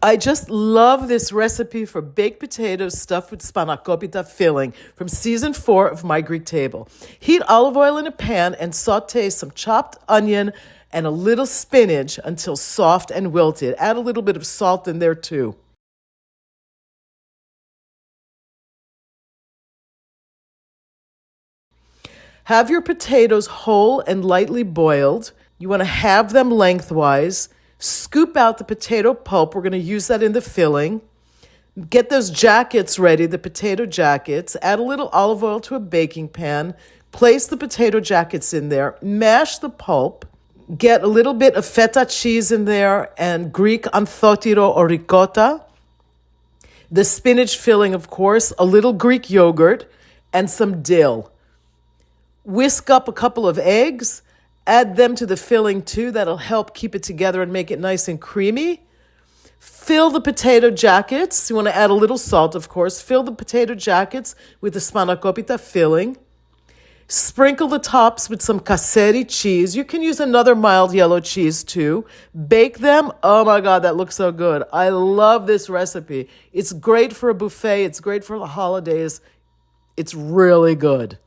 I just love this recipe for baked potatoes stuffed with spanakopita filling from season 4 of My Greek Table. Heat olive oil in a pan and saute some chopped onion and a little spinach until soft and wilted. Add a little bit of salt in there too. Have your potatoes whole and lightly boiled. You want to have them lengthwise. Scoop out the potato pulp. We're going to use that in the filling. Get those jackets ready, the potato jackets. Add a little olive oil to a baking pan. Place the potato jackets in there. Mash the pulp. Get a little bit of feta cheese in there and Greek anthotyro or ricotta. The spinach filling, of course, a little Greek yogurt, and some dill. Whisk up a couple of eggs. Add them to the filling too. That'll help keep it together and make it nice and creamy. Fill the potato jackets. You want to add a little salt, of course. Fill the potato jackets with the spanakopita filling. Sprinkle the tops with some kasseri cheese. You can use another mild yellow cheese too. Bake them. Oh my God, that looks so good. I love this recipe. It's great for a buffet. It's great for the holidays. It's really good.